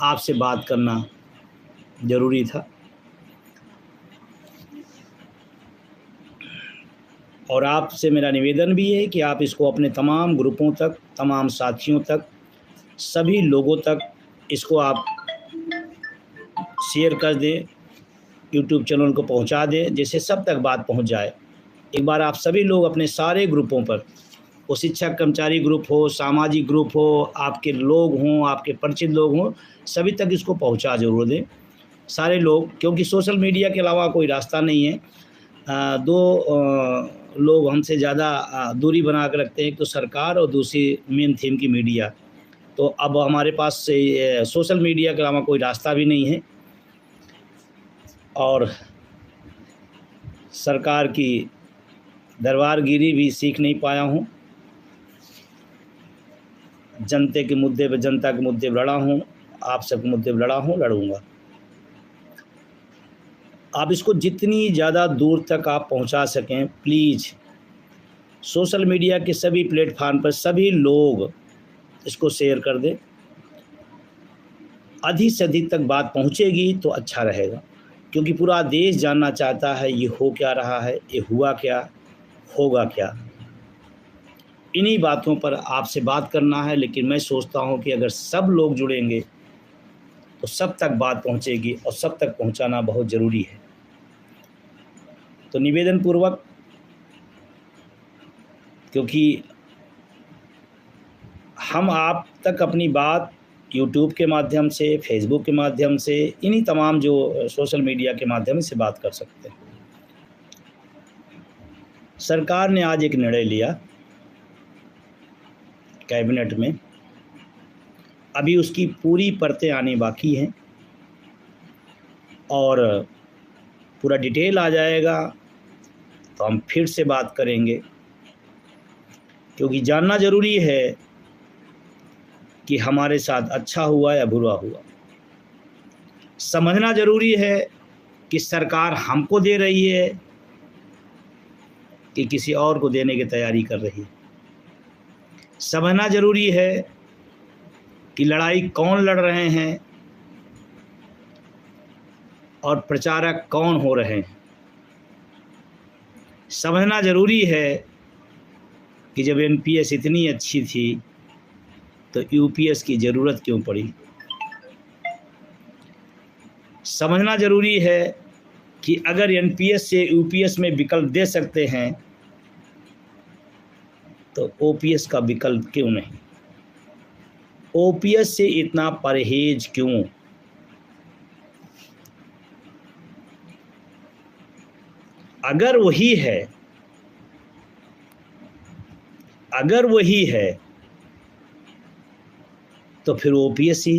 आपसे बात करना ज़रूरी था। और आपसे मेरा निवेदन भी है कि आप इसको अपने तमाम ग्रुपों तक, तमाम साथियों तक, सभी लोगों तक इसको आप शेयर कर दें, यूट्यूब चैनल को पहुंचा दें, जिससे सब तक बात पहुंच जाए। एक बार आप सभी लोग अपने सारे ग्रुपों पर, वो शिक्षक कर्मचारी ग्रुप हो, सामाजिक ग्रुप हो, आपके लोग हों, आपके परिचित लोग हों, सभी तक इसको पहुंचा ज़रूर दें सारे लोग, क्योंकि सोशल मीडिया के अलावा कोई रास्ता नहीं है। दो लोग हमसे ज़्यादा दूरी बना कर रखते हैं, एक तो सरकार और दूसरी मेन थीम की मीडिया। तो अब हमारे पास से सोशल मीडिया के अलावा कोई रास्ता भी नहीं है, और सरकार की दरबारगिरी भी सीख नहीं पाया हूँ। जनता के मुद्दे पर लड़ा हूँ, आप सबके मुद्दे पर लड़ा हूँ, लड़ूंगा। आप इसको जितनी ज़्यादा दूर तक आप पहुंचा सकें, प्लीज़ सोशल मीडिया के सभी प्लेटफार्म पर सभी लोग इसको शेयर कर दें। अधिक से अधिक तक बात पहुंचेगी तो अच्छा रहेगा, क्योंकि पूरा देश जानना चाहता है ये हो क्या रहा है, ये हुआ क्या, होगा क्या। इन्हीं बातों पर आपसे बात करना है, लेकिन मैं सोचता हूं कि अगर सब लोग जुड़ेंगे तो सब तक बात पहुंचेगी, और सब तक पहुंचाना बहुत ज़रूरी है। तो निवेदन पूर्वक, क्योंकि हम आप तक अपनी बात यूट्यूब के माध्यम से, फेसबुक के माध्यम से, इन्हीं तमाम जो सोशल मीडिया के माध्यम से बात कर सकते हैं। सरकार ने आज एक निर्णय लिया कैबिनेट में, अभी उसकी पूरी परतें आनी बाकी हैं, और पूरा डिटेल आ जाएगा तो हम फिर से बात करेंगे, क्योंकि जानना ज़रूरी है कि हमारे साथ अच्छा हुआ या बुरा हुआ। समझना ज़रूरी है कि सरकार हमको दे रही है कि किसी और को देने की तैयारी कर रही है। समझना ज़रूरी है कि लड़ाई कौन लड़ रहे हैं और प्रचारक कौन हो रहे हैं। समझना ज़रूरी है कि जब एनपीएस इतनी अच्छी थी तो यूपीएस की ज़रूरत क्यों पड़ी। समझना ज़रूरी है कि अगर एनपीएस से यूपीएस में विकल्प दे सकते हैं तो ओपीएस का विकल्प क्यों नहीं, ओपीएस से इतना परहेज क्यों। अगर वही है, अगर वही है तो फिर ओपीएस ही।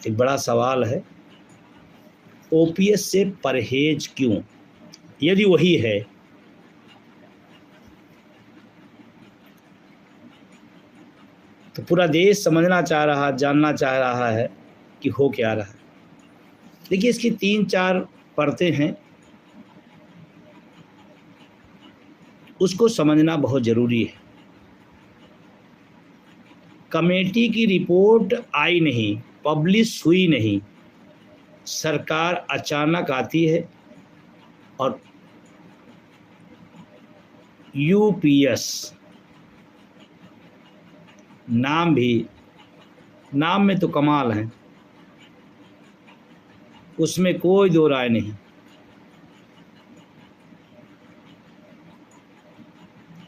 एक बड़ा सवाल है, ओपीएस से परहेज क्यों। यदि वही है तो पूरा देश समझना चाह रहा, जानना चाह रहा है कि हो क्या रहा है। देखिए, इसकी 3-4 परतें हैं, उसको समझना बहुत ज़रूरी है। कमेटी की रिपोर्ट आई नहीं, पब्लिश हुई नहीं, सरकार अचानक आती है और यूपीएस नाम भी, नाम में तो कमाल है, उसमें कोई दो राय नहीं।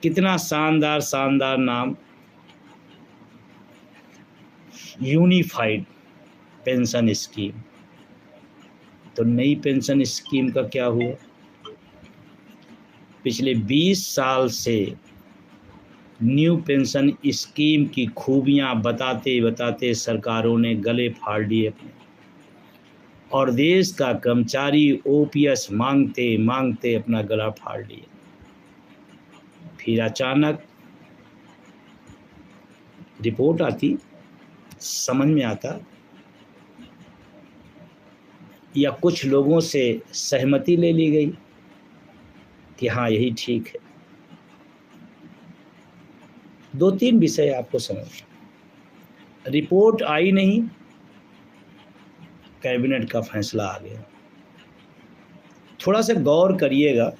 कितना शानदार शानदार नाम, यूनिफाइड पेंशन स्कीम। तो नई पेंशन स्कीम का क्या हुआ। पिछले 20 साल से न्यू पेंशन स्कीम की खूबियां बताते बताते सरकारों ने गले फाड़ दिए अपने, और देश का कर्मचारी ओपीएस मांगते मांगते अपना गला फाड़ लिया। फिर अचानक रिपोर्ट आती, समझ में आता, या कुछ लोगों से सहमति ले ली गई कि हाँ यही ठीक है। 2-3 विषय आपको समझ। रिपोर्ट आई नहीं, कैबिनेट का फैसला आ गया। थोड़ा सा गौर करिएगा,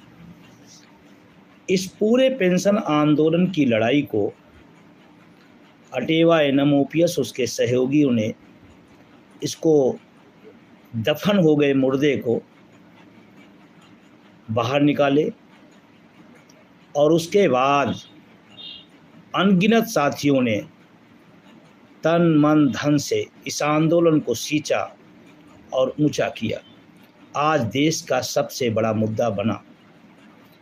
इस पूरे पेंशन आंदोलन की लड़ाई को अटेवा एनएम ओपीएस उसके सहयोगियों ने इसको दफन हो गए मुर्दे को बाहर निकाले और उसके बाद अनगिनत साथियों ने तन मन धन से इस आंदोलन को सींचा और ऊंचा किया। आज देश का सबसे बड़ा मुद्दा बना।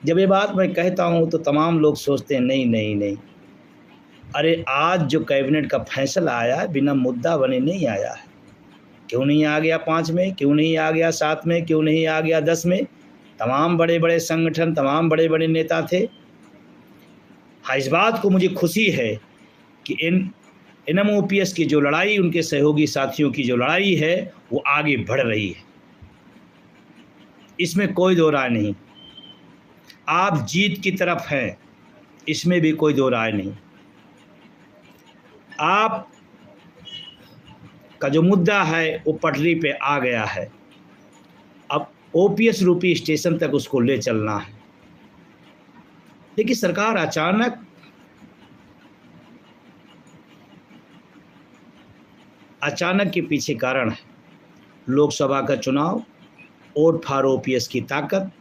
जब ये बात मैं कहता हूँ तो तमाम लोग सोचते हैं नहीं नहीं नहीं, अरे आज जो कैबिनेट का फैसला आया है बिना मुद्दा बने नहीं आया है। क्यों नहीं आ गया 5 में, क्यों नहीं आ गया 7 में, क्यों नहीं आ गया 10 में? तमाम बड़े बड़े संगठन, तमाम बड़े बड़े नेता थे। हाँ, इस बात को मुझे खुशी है कि एनएमओपीएस की जो लड़ाई, उनके सहयोगी साथियों की जो लड़ाई है वो आगे बढ़ रही है, इसमें कोई दो राय नहीं। आप जीत की तरफ हैं, इसमें भी कोई दो राय नहीं। आप का जो मुद्दा है वो पटरी पे आ गया है, अब ओपीएस रूपी स्टेशन तक उसको ले चलना है। लेकिन सरकार अचानक के पीछे कारण है लोकसभा का चुनाव, वोट फॉर ओपीएस की ताकत,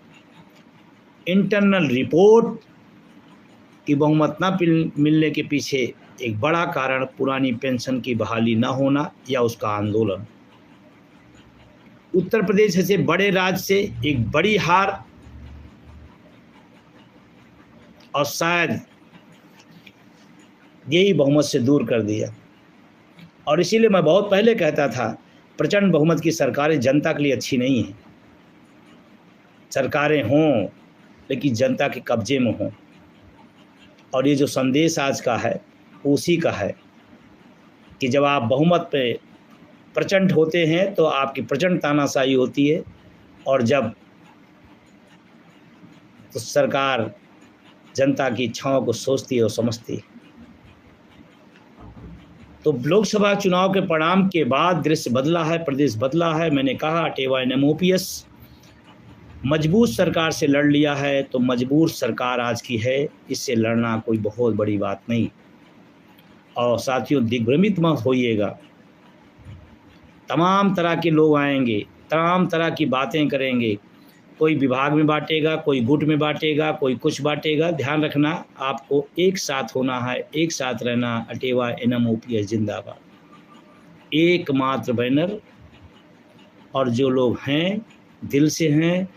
इंटरनल रिपोर्ट की बहुमत न मिलने के पीछे एक बड़ा कारण पुरानी पेंशन की बहाली न होना या उसका आंदोलन। उत्तर प्रदेश जैसे बड़े राज्य से एक बड़ी हार, और शायद यही बहुमत से दूर कर दिया। और इसीलिए मैं बहुत पहले कहता था प्रचंड बहुमत की सरकारें जनता के लिए अच्छी नहीं हैं। सरकारें हों लेकिन जनता के कब्जे में हों। और ये जो संदेश आज का है उसी का है कि जब आप बहुमत पे प्रचंड होते हैं तो आपकी प्रचंड तानाशाही होती है, और जब तो सरकार जनता की इच्छाओं को सोचती है और समझती है। तो लोकसभा चुनाव के परिणाम के बाद दृश्य बदला है, प्रदेश बदला है। मैंने कहा अटेवा एनएमओपीएस मजबूत सरकार से लड़ लिया है, तो मजबूर सरकार आज की है, इससे लड़ना कोई बहुत बड़ी बात नहीं। और साथियों, दिग्भ्रमित मत होइएगा, तमाम तरह के लोग आएंगे, तमाम तरह की बातें करेंगे, कोई विभाग में बांटेगा, कोई गुट में बांटेगा, कोई कुछ बांटेगा। ध्यान रखना, आपको एक साथ होना है, एक साथ रहना। अटेवा एनएमओपीएस जिंदाबाद, एकमात्र बैनर। और जो लोग हैं दिल से हैं,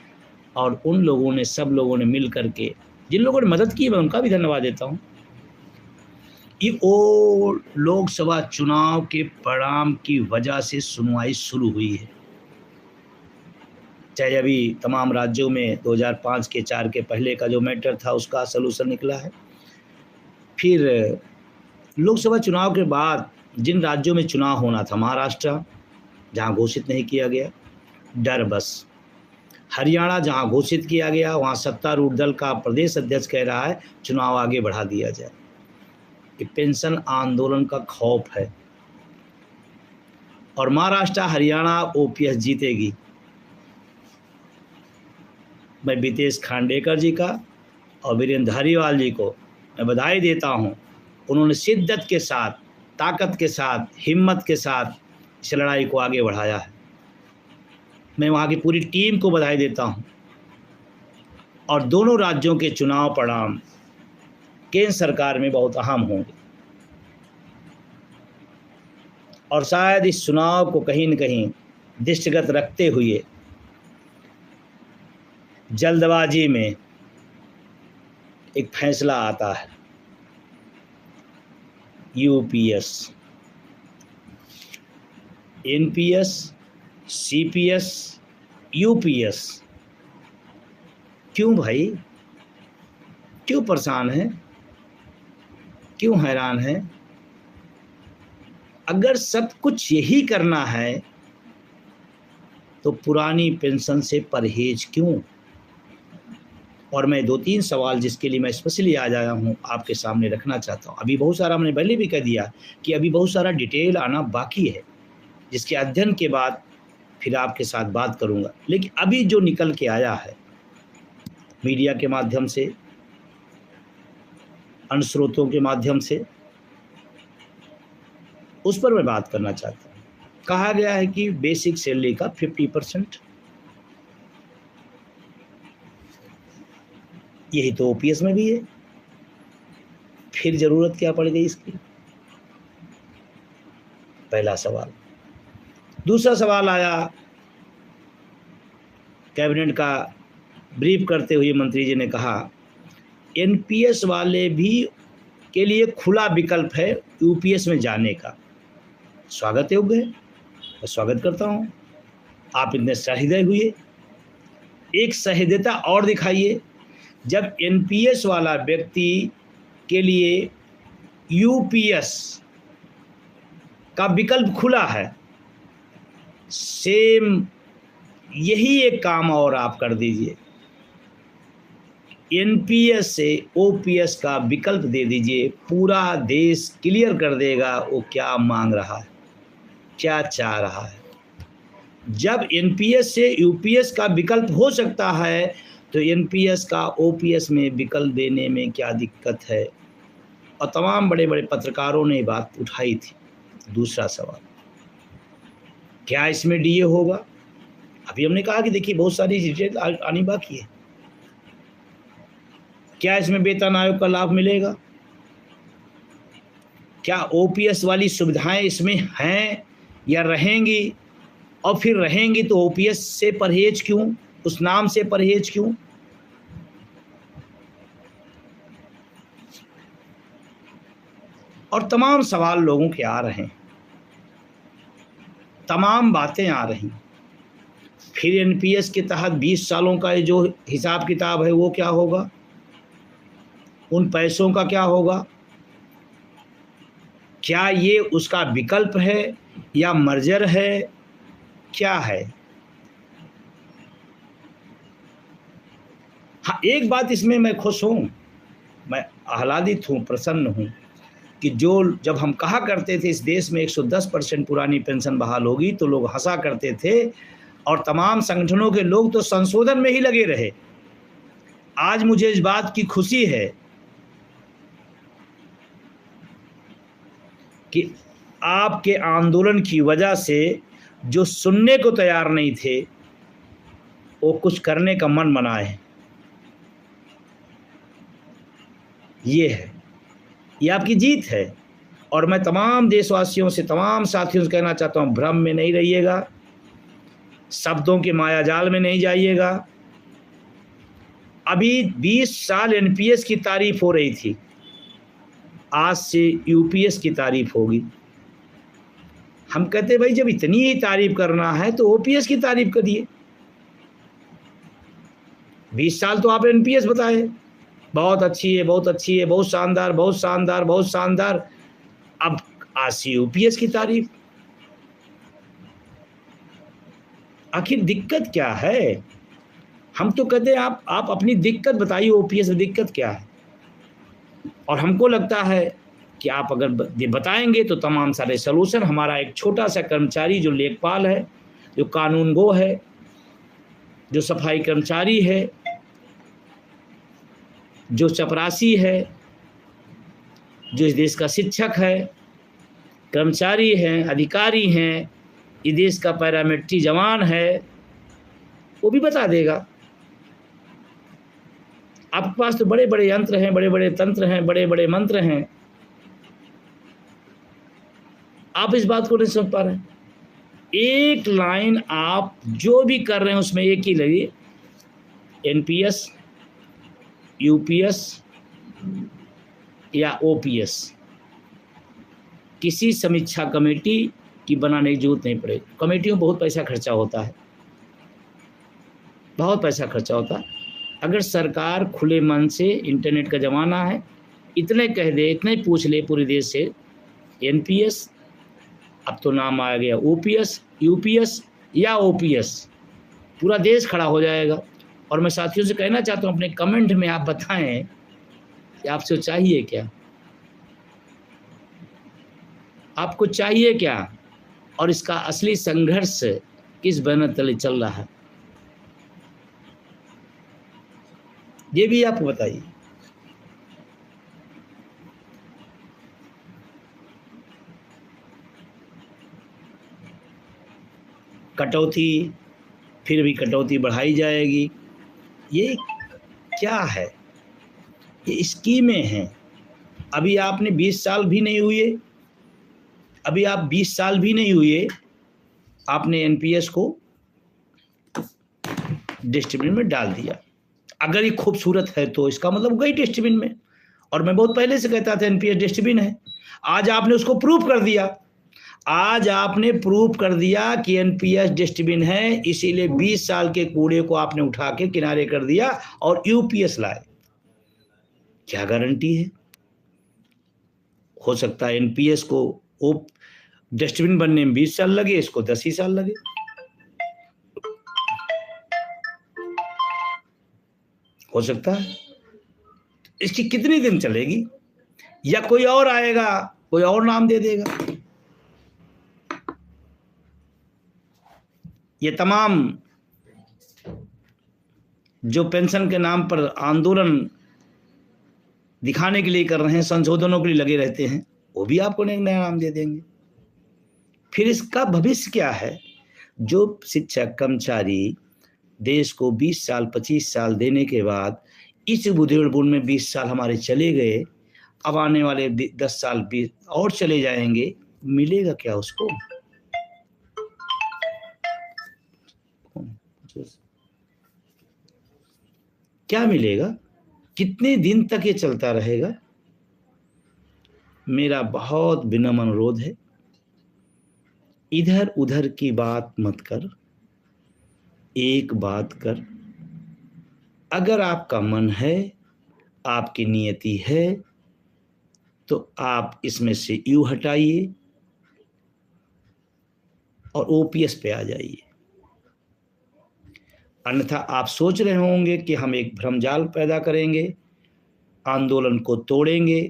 और उन लोगों ने, सब लोगों ने मिल करके, जिन लोगों ने मदद की मैं उनका भी धन्यवाद देता हूँ। ये वो लोकसभा चुनाव के परिणाम की वजह से सुनवाई शुरू हुई है। चाहे अभी तमाम राज्यों में 2005 के 4 के पहले का जो मैटर था उसका सलूशन निकला है। फिर लोकसभा चुनाव के बाद जिन राज्यों में चुनाव होना था, महाराष्ट्र जहां घोषित नहीं किया गया, डर बस। हरियाणा जहां घोषित किया गया वहां सत्तारूढ़ दल का प्रदेश अध्यक्ष कह रहा है चुनाव आगे बढ़ा दिया जाए। ये पेंशन आंदोलन का खौफ है। और महाराष्ट्र हरियाणा ओपीएस जीतेगी। मैं वितेश खांडेकर जी का और वीरेंद्र धारीवाल जी को मैं बधाई देता हूं। उन्होंने शिद्दत के साथ, ताकत के साथ, हिम्मत के साथ इस लड़ाई को आगे बढ़ाया है। मैं वहां की पूरी टीम को बधाई देता हूं। और दोनों राज्यों के चुनाव परिणाम केंद्र सरकार में बहुत अहम होंगे। और शायद इस चुनाव को कहीं न कहीं दृष्टिगत रखते हुए जल्दबाजी में एक फैसला आता है। UPS, NPS, CPS, UPS. क्यों भाई, क्यों परेशान हैं, क्यों हैरान हैं? अगर सब कुछ यही करना है तो पुरानी पेंशन से परहेज क्यों? और मैं 2-3 सवाल जिसके लिए मैं स्पेशली आज आया हूँ आपके सामने रखना चाहता हूँ। अभी बहुत सारा मैंने पहले भी कह दिया कि अभी बहुत सारा डिटेल आना बाकी है, जिसके अध्ययन के बाद फिर आपके साथ बात करूँगा। लेकिन अभी जो निकल के आया है मीडिया के माध्यम से, अन्य स्रोतों के माध्यम से, उस पर मैं बात करना चाहता हूँ। कहा गया है कि बेसिक सैलरी का 50%, यही तो ओपीएस में भी है, फिर ज़रूरत क्या पड़ गई इसकी? पहला सवाल। दूसरा सवाल आया, कैबिनेट का ब्रीफ करते हुए मंत्री जी ने कहा एनपीएस वाले भी के लिए खुला विकल्प है यूपीएस में जाने का। स्वागत योग्य है, मैं स्वागत करता हूँ। आप इतने सहृदय हुए, एक सहृदयता और दिखाइए। जब एनपीएस वाला व्यक्ति के लिए यूपीएस का विकल्प खुला है, सेम यही एक काम और आप कर दीजिए, एनपीएस से ओपीएस का विकल्प दे दीजिए। पूरा देश क्लियर कर देगा वो क्या मांग रहा है, क्या चाह रहा है। जब एनपीएस से यूपीएस का विकल्प हो सकता है तो एनपीएस का ओपीएस में विकल्प देने में क्या दिक्कत है? और तमाम बड़े बड़े पत्रकारों ने बात उठाई थी। दूसरा सवाल, क्या इसमें डीए होगा? अभी हमने कहा कि देखिए बहुत सारी डिटेल आनी बाकी है। क्या इसमें वेतन आयोग का लाभ मिलेगा? क्या ओपीएस वाली सुविधाएं इसमें हैं या रहेंगी? और फिर रहेंगी तो ओपीएस से परहेज क्यों, उस नाम से परहेज क्यों? और तमाम सवाल लोगों के आ रहे हैं, तमाम बातें आ रही। फिर एनपीएस के तहत 20 सालों का जो हिसाब किताब है वो क्या होगा? उन पैसों का क्या होगा? क्या ये उसका विकल्प है या मर्जर है, क्या है? हाँ, एक बात इसमें मैं खुश हूँ, मैं आह्लादित हूँ, प्रसन्न हूँ कि जब हम कहा करते थे इस देश में 110% पुरानी पेंशन बहाल होगी तो लोग हंसा करते थे और तमाम संगठनों के लोग तो संशोधन में ही लगे रहे। आज मुझे इस बात की खुशी है कि आपके आंदोलन की वजह से जो सुनने को तैयार नहीं थे वो कुछ करने का मन बनाए। ये है, ये आपकी जीत है। और मैं तमाम देशवासियों से, तमाम साथियों से कहना चाहता हूँ, भ्रम में नहीं रहिएगा, शब्दों के मायाजाल में नहीं जाइएगा। अभी 20 साल एनपीएस की तारीफ हो रही थी, आज से यूपीएस की तारीफ होगी। हम कहते भाई जब इतनी ही तारीफ करना है तो ओपीएस की तारीफ करिए। 20 साल तो आप एनपीएस बताए, बहुत अच्छी है, बहुत अच्छी है, बहुत शानदार, बहुत शानदार, बहुत शानदार। अब आज से यूपीएस की तारीफ। आखिर दिक्कत क्या है? हम तो कहते हैं आप अपनी दिक्कत बताइए, ओपीएस में दिक्कत क्या है? और हमको लगता है कि आप अगर बताएंगे तो तमाम सारे सलूशन। हमारा एक छोटा सा कर्मचारी जो लेखपाल है, जो कानूनगो है, जो सफाई कर्मचारी है, जो चपरासी है, जो इस देश का शिक्षक है, कर्मचारी हैं, अधिकारी हैं, इस देश का पैरामिलिट्री जवान है, वो भी बता देगा। आपके पास तो बड़े बड़े यंत्र हैं, बड़े बड़े तंत्र हैं, बड़े बड़े मंत्र हैं, आप इस बात को नहीं समझ पा रहे हैं। एक लाइन आप जो भी कर रहे हैं उसमें एक ही लगी, एनपीएस, यूपीएस या ओपीएस। किसी समीक्षा कमेटी की बनाने की जरूरत नहीं पड़ेगी। कमेटियों में बहुत पैसा खर्चा होता है, बहुत पैसा खर्चा होता है। अगर सरकार खुले मन से, इंटरनेट का ज़माना है, इतने कह दे, इतने पूछ ले पूरे देश से, एनपीएस, अब तो नाम आ गया ओपीएस, यूपीएस या ओपीएस, पूरा देश खड़ा हो जाएगा। और मैं साथियों से कहना चाहता हूँ, अपने कमेंट में आप बताएं कि आपसे चाहिए क्या, आपको चाहिए क्या, और इसका असली संघर्ष किस बैनर तले चल रहा है, ये भी आप बताइए। कटौती, फिर भी कटौती बढ़ाई जाएगी, ये क्या है? ये स्कीमें हैं। अभी आपने 20 साल भी नहीं हुए, अभी आप 20 साल भी नहीं हुए, आपने एनपीएस को डस्टबिन में डाल दिया। अगर ये खूबसूरत है तो इसका मतलब गई डस्टबिन में, और मैं बहुत पहले से कहता था एनपीएस डस्टबिन है। आज आपने उसको प्रूव कर दिया, आज आपने प्रूव कर दिया कि एनपीएस डस्टबिन है, इसीलिए 20 साल के कूड़े को आपने उठा के किनारे कर दिया और यूपीएस लाए। क्या गारंटी है? हो सकता है एनपीएस को डस्टबिन बनने में 20 साल लगे, इसको 10 ही साल लगे। हो सकता है। इसकी कितनी दिन चलेगी, या कोई और आएगा, कोई और नाम दे देगा। ये तमाम जो पेंशन के नाम पर आंदोलन दिखाने के लिए कर रहे हैं, संशोधनों के लिए लगे रहते हैं, वो भी आपको नया नाम दे देंगे। फिर इसका भविष्य क्या है? जो शिक्षक कर्मचारी देश को 20 साल 25 साल देने के बाद इस बुढ़ेपन में 20 साल हमारे चले गए, अब आने वाले 10 साल 20 और चले जाएंगे, मिलेगा क्या उसको? क्या मिलेगा? कितने दिन तक ये चलता रहेगा? मेरा बहुत विनम्र अनुरोध है, इधर उधर की बात मत कर, एक बात कर। अगर आपका मन है, आपकी नियति है, तो आप इसमें से यू हटाइए और ओपीएस पे आ जाइए। अन्यथा आप सोच रहे होंगे कि हम एक भ्रमजाल पैदा करेंगे, आंदोलन को तोड़ेंगे,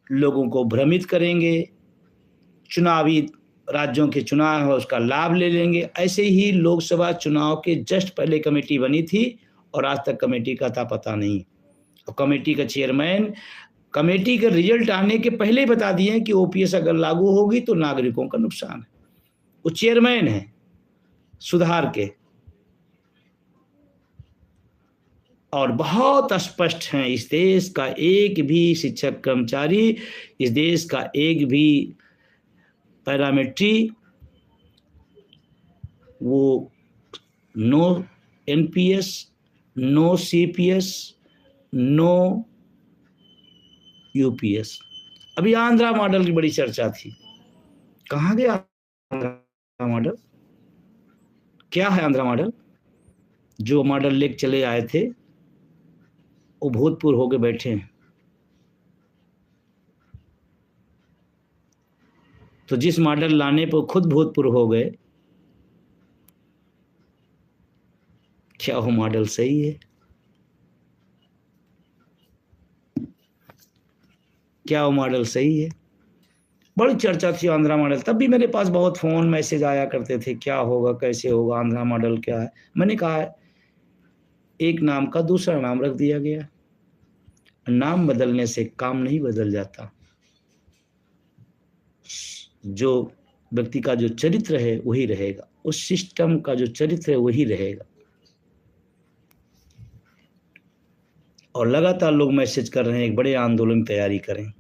लोगों को भ्रमित करेंगे, चुनावी राज्यों के चुनाव है उसका लाभ ले लेंगे। ऐसे ही लोकसभा चुनाव के जस्ट पहले कमेटी बनी थी और आज तक कमेटी का था पता नहीं, और कमेटी का चेयरमैन कमेटी के रिजल्ट आने के पहले ही बता दिए कि ओपीएस अगर लागू होगी तो नागरिकों का नुकसान है। वो चेयरमैन है सुधार के, और बहुत स्पष्ट हैं। इस देश का एक भी शिक्षक कर्मचारी, इस देश का एक भी पैरामेट्री, वो no NPS, no CPS, no UPS. अभी आंध्रा मॉडल की बड़ी चर्चा थी, कहाँ गया आंध्रा मॉडल? क्या है आंध्रा मॉडल? जो मॉडल लेके चले आए थे वो भूतपूर्व होके बैठे हैं। तो जिस मॉडल लाने पर खुद भूतपूर्व हो गए, क्या वो मॉडल सही है? क्या वो मॉडल सही है? बड़ी चर्चा थी आंध्रा मॉडल, तब भी मेरे पास बहुत फ़ोन मैसेज आया करते थे, क्या होगा, कैसे होगा, आंध्रा मॉडल क्या है। मैंने कहा एक नाम का दूसरा नाम रख दिया गया। नाम बदलने से काम नहीं बदल जाता। जो व्यक्ति का जो चरित्र है वही रहेगा, उस सिस्टम का जो चरित्र है वही रहेगा। और लगातार लोग मैसेज कर रहे हैं एक बड़े आंदोलन की तैयारी करें,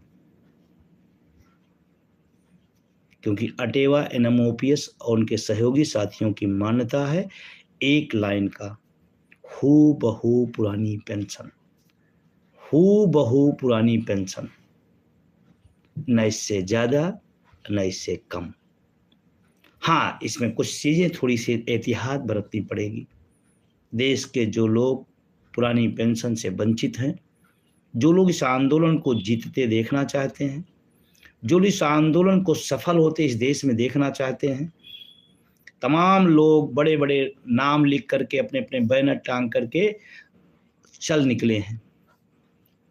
क्योंकि अटेवा एनएमओपीएस और उनके सहयोगी साथियों की मान्यता है एक लाइन का, हू बहू पुरानी पेंशन, हू बहू पुरानी पेंशन, न इससे ज़्यादा न इससे कम। हाँ, इसमें कुछ चीज़ें थोड़ी सी एहतियात बरतनी पड़ेगी। देश के जो लोग पुरानी पेंशन से वंचित हैं, जो लोग इस आंदोलन को जीतते देखना चाहते हैं, जो लोग इस आंदोलन को सफल होते इस देश में देखना चाहते हैं, तमाम लोग बड़े बड़े नाम लिख करके अपने अपने बैनर टांग करके चल निकले हैं।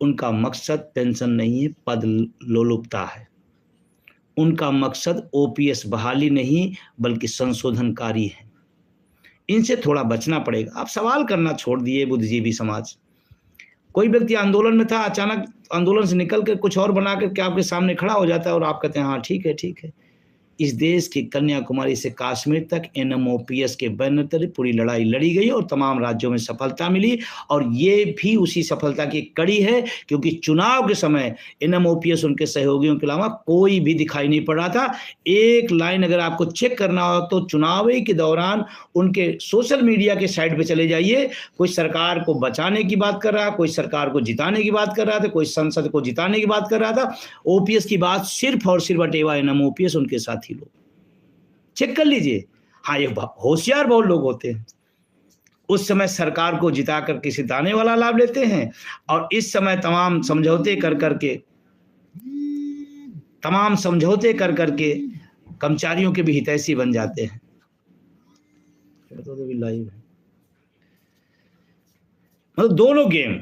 उनका मकसद पेंशन नहीं है, पद लोलुपता है। उनका मकसद ओपीएस बहाली नहीं बल्कि संशोधनकारी है। इनसे थोड़ा बचना पड़ेगा। आप सवाल करना छोड़ दिए बुद्धिजीवी समाज। कोई व्यक्ति आंदोलन में था, अचानक आंदोलन से निकल कर कुछ और बना करके आपके सामने खड़ा हो जाता है और आप कहते हैं हाँ ठीक है ठीक है। इस देश की कन्याकुमारी से कश्मीर तक एनएमओपीएस के बैनर तले पूरी लड़ाई लड़ी गई और तमाम राज्यों में सफलता मिली, और ये भी उसी सफलता की कड़ी है क्योंकि चुनाव के समय एनएमओपीएस उनके सहयोगियों के अलावा कोई भी दिखाई नहीं पड़ रहा था। एक लाइन अगर आपको चेक करना हो तो चुनाव के दौरान उनके सोशल मीडिया के साइट पे चले जाइए। कोई सरकार को बचाने की बात कर रहा, कोई सरकार को जिताने की बात कर रहा था, कोई संसद को जिताने की बात कर रहा था। ओपीएस की बात सिर्फ और सिर्फ अटेवा एनएमओपीएस उनके साथ ही लोग चेक कर लीजिए। हाँ, ये होशियार बहुत लोग होते हैं। उस समय सरकार को जिताकर किसी दाने वाला लाभ लेते हैं और इस समय तमाम समझौते कर करके कर्मचारियों के भी हितैषी बन जाते हैं। तो भी लाइव है, मतलब दोनों गेम,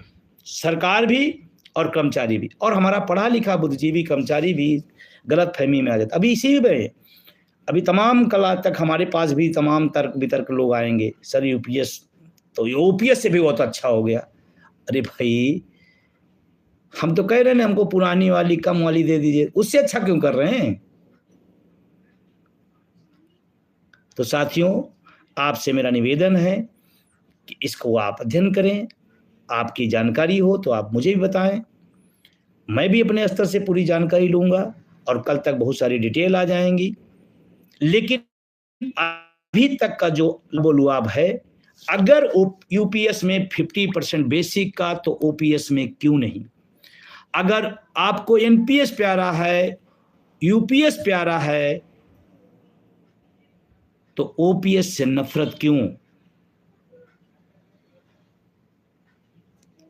सरकार भी और कर्मचारी भी, और हमारा पढ़ा लिखा बुद्धिजीवी कर्मचारी भी गलत फहमी में आ जाता। अभी इसी में अभी तमाम कला तक हमारे पास भी तमाम तर्क वितर्क लोग आएंगे, सर यूपीएस तो ये ओपीएस से भी बहुत अच्छा हो गया। अरे भाई, हम तो कह रहे हैं हमको पुरानी वाली कम वाली दे दीजिए, उससे अच्छा क्यों कर रहे हैं? तो साथियों, आपसे मेरा निवेदन है कि इसको आप अध्ययन करें। आपकी जानकारी हो तो आप मुझे भी बताएं, मैं भी अपने स्तर से पूरी जानकारी लूंगा और कल तक बहुत सारी डिटेल आ जाएंगी। लेकिन अभी तक का जो लुआब है, अगर यूपीएस में 50% बेसिक का तो ओपीएस में क्यों नहीं? अगर आपको एनपीएस प्यारा है, यूपीएस प्यारा है, तो ओपीएस से नफरत क्यों?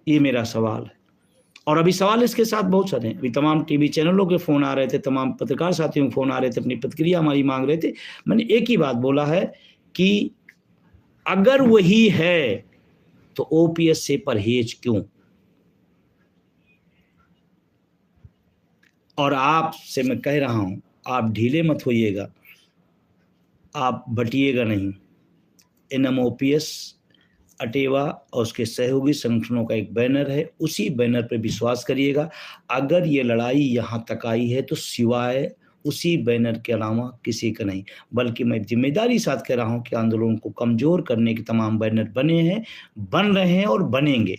ये मेरा सवाल है। और अभी सवाल इसके साथ बहुत सारे हैं। अभी तमाम टीवी चैनलों के फोन आ रहे थे, तमाम पत्रकार साथियों के फोन आ रहे थे, अपनी प्रतिक्रिया हमारी मांग रहे थे। मैंने एक ही बात बोला है कि अगर वही है तो ओपीएस से परहेज क्यों? और आपसे मैं कह रहा हूं, आप ढीले मत होइएगा, आप बटिएगा नहीं। एनएमओपीएस अटेवा और उसके सहयोगी संगठनों का एक बैनर है, उसी बैनर पर विश्वास करिएगा। अगर ये लड़ाई यहाँ तक आई है तो सिवाय उसी बैनर के अलावा किसी का नहीं, बल्कि मैं जिम्मेदारी साथ कह रहा हूँ कि आंदोलन को कमजोर करने के तमाम बैनर बने हैं, बन रहे हैं और बनेंगे।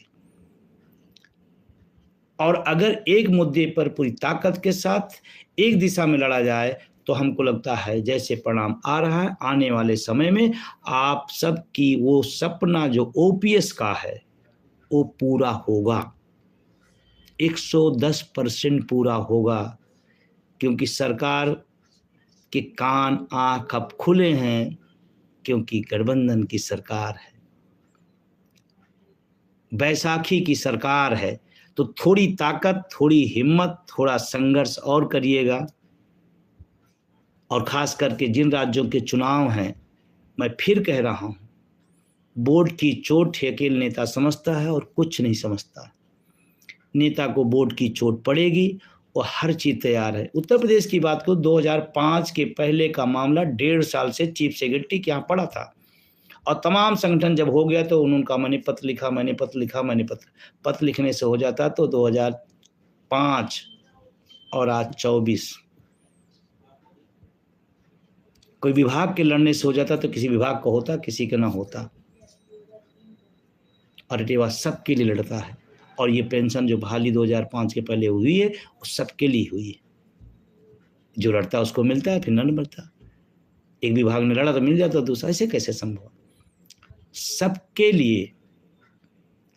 और अगर एक मुद्दे पर पूरी ताकत के साथ एक दिशा में लड़ा जाए तो हमको लगता है जैसे परिणाम आ रहा है, आने वाले समय में आप सबकी वो सपना जो ओपीएस का है वो पूरा होगा, 110% पूरा होगा। क्योंकि सरकार के कान आंख अब खुले हैं, क्योंकि गठबंधन की सरकार है, बैसाखी की सरकार है। तो थोड़ी ताकत, थोड़ी हिम्मत, थोड़ा संघर्ष और करिएगा। और खास करके जिन राज्यों के चुनाव हैं, मैं फिर कह रहा हूं, बोर्ड की चोट अकेले नेता समझता है और कुछ नहीं समझता। नेता को बोर्ड की चोट पड़ेगी और हर चीज तैयार है। उत्तर प्रदेश की बात को 2005 के पहले का मामला 1.5 साल से चीफ सेक्रेटरी के यहाँ पड़ा था, और तमाम संगठन जब हो गया तो उनका मैंने पत्र लिखा, पत्र लिखने से हो जाता तो 2005 और आज 24। कोई विभाग के लड़ने से हो जाता तो किसी विभाग का होता, किसी का ना होता। और अटेवा सबके लिए लड़ता है, और ये पेंशन जो बहाली 2005 के पहले हुई है वो सबके लिए हुई है। जो लड़ता है उसको मिलता है, फिर न मिलता। एक विभाग ने लड़ा तो मिल जाता, दूसरा, ऐसे कैसे संभव? सबके लिए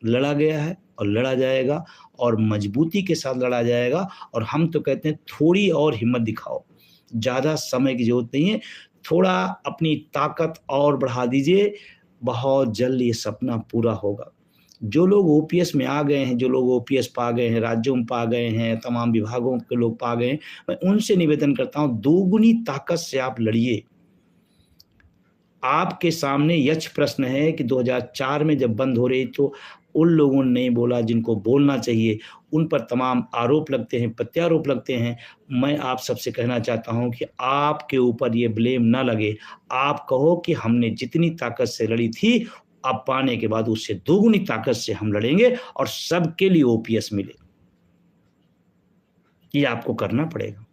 लड़ा गया है और लड़ा जाएगा, और मजबूती के साथ लड़ा जाएगा। और हम तो कहते हैं थोड़ी और हिम्मत दिखाओ, ज़्यादा समय की जरूरत नहीं है, थोड़ा अपनी ताकत और बढ़ा दीजिए, बहुत जल्द ये सपना पूरा होगा। जो लोग ओपीएस में आ गए हैं, जो लोग ओपीएस पा गए हैं, राज्यों में पा गए हैं, तमाम विभागों के लोग पा गए हैं, मैं उनसे निवेदन करता हूँ दोगुनी ताकत से आप लड़िए। आपके सामने यक्ष प्रश्न है कि 2004 में जब बंद हो रही तो उन लोगों ने नहीं बोला जिनको बोलना चाहिए, उन पर तमाम आरोप लगते हैं, प्रत्यारोप लगते हैं। मैं आप सबसे कहना चाहता हूं कि आपके ऊपर ये ब्लेम ना लगे। आप कहो कि हमने जितनी ताकत से लड़ी थी, अब पाने के बाद उससे दोगुनी ताकत से हम लड़ेंगे और सबके लिए ओपीएस मिले। ये आपको करना पड़ेगा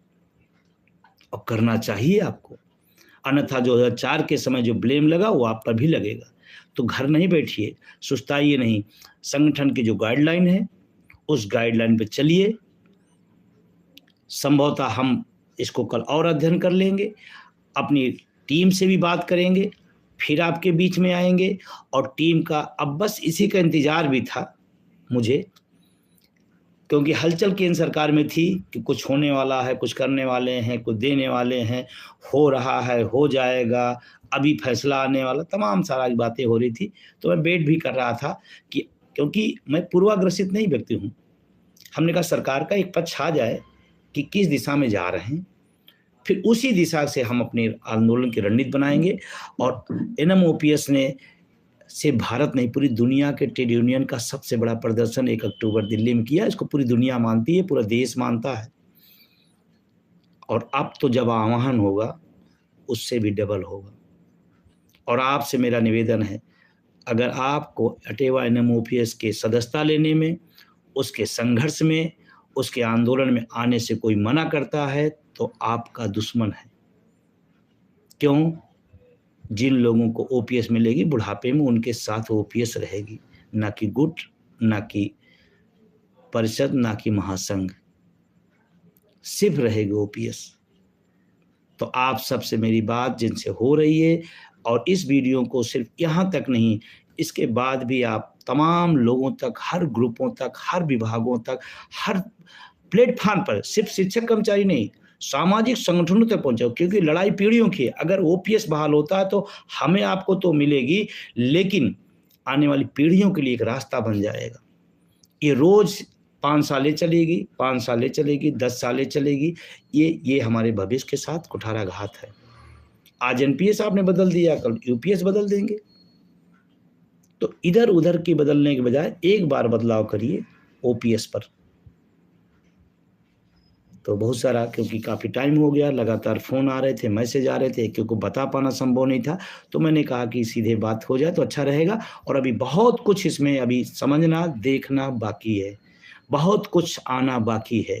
और करना चाहिए आपको। अन्यथा 2004 के समय जो ब्लेम लगा वो आप पर भी लगेगा। तो घर नहीं बैठिए, सुस्ताइए नहीं। संगठन की जो गाइडलाइन है उस गाइडलाइन पे चलिए। संभवतः हम इसको कल और अध्ययन कर लेंगे, अपनी टीम से भी बात करेंगे, फिर आपके बीच में आएंगे। और टीम का अब बस इसी का इंतजार भी था मुझे, क्योंकि हलचल केंद्र सरकार में थी कि कुछ होने वाला है, कुछ करने वाले हैं, कुछ देने वाले हैं, हो रहा है, हो जाएगा, अभी फैसला आने वाला, तमाम सारी बातें हो रही थी। तो मैं वेट भी कर रहा था कि, क्योंकि मैं पूर्वाग्रसित नहीं व्यक्ति हूँ। हमने कहा सरकार का एक पक्ष आ जाए कि किस दिशा में जा रहे हैं, फिर उसी दिशा से हम अपने आंदोलन की रणनीति बनाएंगे। और एनएमओपीएस ने से भारत नहीं, पूरी दुनिया के ट्रेड यूनियन का सबसे बड़ा प्रदर्शन 1 अक्टूबर दिल्ली में किया। इसको पूरी दुनिया मानती है, पूरा देश मानता है। और अब तो जब आह्वान होगा उससे भी डबल होगा। और आपसे मेरा निवेदन है, अगर आपको अटेवा एनएमओपीएस के सदस्यता लेने में, उसके संघर्ष में, उसके आंदोलन में आने से कोई मना करता है तो आपका दुश्मन है। क्यों? जिन लोगों को ओपीएस मिलेगी बुढ़ापे में, उनके साथ ओपीएस रहेगी, ना कि गुट, ना कि परिषद, ना कि महासंघ, सिर्फ रहेगी ओपीएस। तो आप सबसे मेरी बात जिनसे हो रही है, और इस वीडियो को सिर्फ यहाँ तक नहीं, इसके बाद भी आप तमाम लोगों तक, हर ग्रुपों तक, हर विभागों तक, हर प्लेटफॉर्म पर, सिर्फ शिक्षक कर्मचारी नहीं, सामाजिक संगठनों तक पहुंचाओ। क्योंकि लड़ाई पीढ़ियों की है। अगर ओपीएस बहाल होता है तो हमें आपको तो मिलेगी, लेकिन आने वाली पीढ़ियों के लिए एक रास्ता बन जाएगा। ये रोज 5 सालें चलेगी, 5 सालें चलेगी, 10 सालें चलेगी। ये हमारे भविष्य के साथ कुठाराघात है। आज एनपीएस आपने बदल दिया, कल यूपीएस बदल देंगे। तो इधर उधर की बदलने के बजाय एक बार बदलाव करिए ओपीएस पर। तो बहुत सारा, क्योंकि काफ़ी टाइम हो गया, लगातार फ़ोन आ रहे थे, मैसेज आ रहे थे, क्योंकि बता पाना संभव नहीं था, तो मैंने कहा कि सीधे बात हो जाए तो अच्छा रहेगा। और अभी बहुत कुछ इसमें अभी समझना, देखना बाकी है, बहुत कुछ आना बाकी है।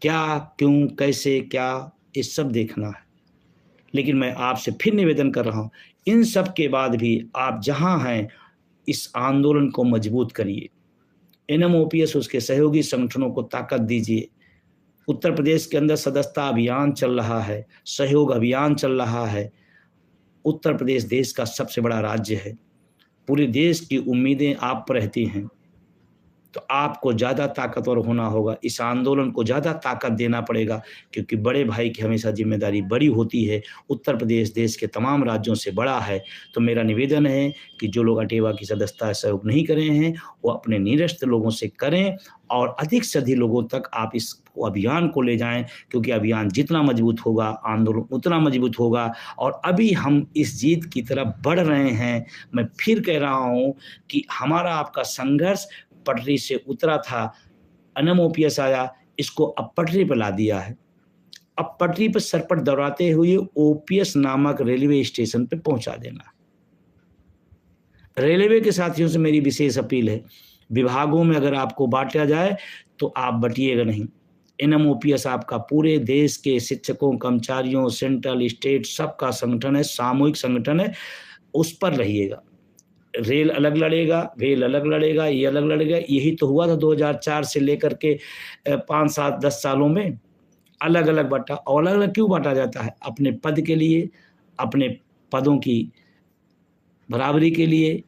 क्या, क्यों, कैसे, क्या, ये सब देखना है। लेकिन मैं आपसे फिर निवेदन कर रहा हूँ, इन सब के बाद भी आप जहाँ हैं, इस आंदोलन को मजबूत करिए। एनएमओपीएस, उसके सहयोगी संगठनों को ताकत दीजिए। उत्तर प्रदेश के अंदर सदस्यता अभियान चल रहा है, सहयोग अभियान चल रहा है। उत्तर प्रदेश देश का सबसे बड़ा राज्य है, पूरे देश की उम्मीदें आप पर रहती हैं। तो आपको ज़्यादा ताकतवर होना होगा, इस आंदोलन को ज़्यादा ताकत देना पड़ेगा, क्योंकि बड़े भाई की हमेशा जिम्मेदारी बड़ी होती है। उत्तर प्रदेश देश के तमाम राज्यों से बड़ा है। तो मेरा निवेदन है कि जो लोग अटेवा की सदस्यता सहयोग नहीं कर रहे हैं, वो अपने निरस्त लोगों से करें, और अधिक से अधिक लोगों तक आप इस अभियान को ले जाएं, क्योंकि अभियान जितना मजबूत होगा, आंदोलन उतना मजबूत होगा। और अभी हम इस जीत की तरफ बढ़ रहे हैं। मैं फिर कह रहा हूँ कि हमारा आपका संघर्ष पटरी से उतरा था, एनएमओपीएस आया, इसको अब पटरी पर ला दिया है। अब पटरी पर सरपट दौड़ाते हुए ओपीएस नामक रेलवे स्टेशन पर पहुंचा देना। रेलवे के साथियों से मेरी विशेष अपील है, विभागों में अगर आपको बांटा जाए तो आप बटिएगा नहीं। एनएमओपीएस आपका पूरे देश के शिक्षकों, कर्मचारियों, सेंट्रल, स्टेट, सबका संगठन है, सामूहिक संगठन है, उस पर रहिएगा। रेल अलग लड़ेगा, वेल अलग लड़ेगा, ये अलग लड़ेगा। यही तो हुआ था 2004 से लेकर के 5, 7, 10 सालों में। अलग अलग बांटा। और अलग अलग क्यों बांटा जाता है? अपने पद के लिए, अपने पदों की बराबरी के लिए,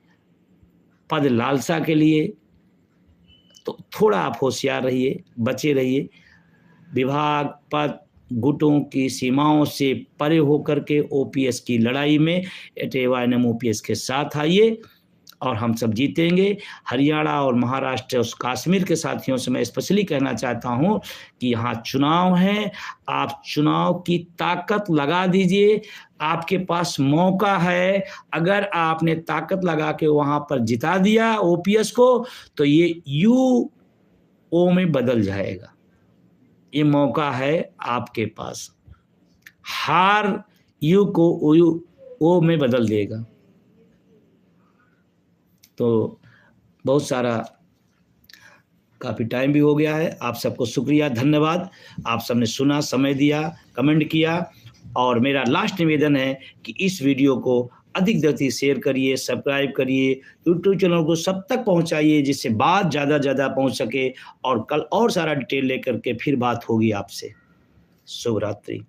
पद लालसा के लिए। तो थोड़ा आप होशियार रहिए, बचे रहिए। विभाग, पद, गुटों की सीमाओं से परे होकर के ओपीएस की लड़ाई में अटेवा एनएमओपीएस के साथ आइए और हम सब जीतेंगे। हरियाणा और महाराष्ट्र और कश्मीर के साथियों से मैं स्पेशली कहना चाहता हूं कि यहाँ चुनाव है, आप चुनाव की ताकत लगा दीजिए, आपके पास मौका है। अगर आपने ताकत लगा के वहां पर जिता दिया ओपीएस को तो ये यूओ में बदल जाएगा। ये मौका है आपके पास, हार यू को ओ में बदल देगा। तो बहुत सारा काफ़ी टाइम भी हो गया है। आप सबको शुक्रिया, धन्यवाद। आप सबने सुना, समय दिया, कमेंट किया। और मेरा लास्ट निवेदन है कि इस वीडियो को अधिक से अधिक शेयर करिए, सब्सक्राइब करिए, यूट्यूब चैनल को सब तक पहुंचाइए जिससे बात ज़्यादा पहुंच सके। और कल और सारा डिटेल लेकर के फिर बात होगी आपसे। शुभ रात्रि।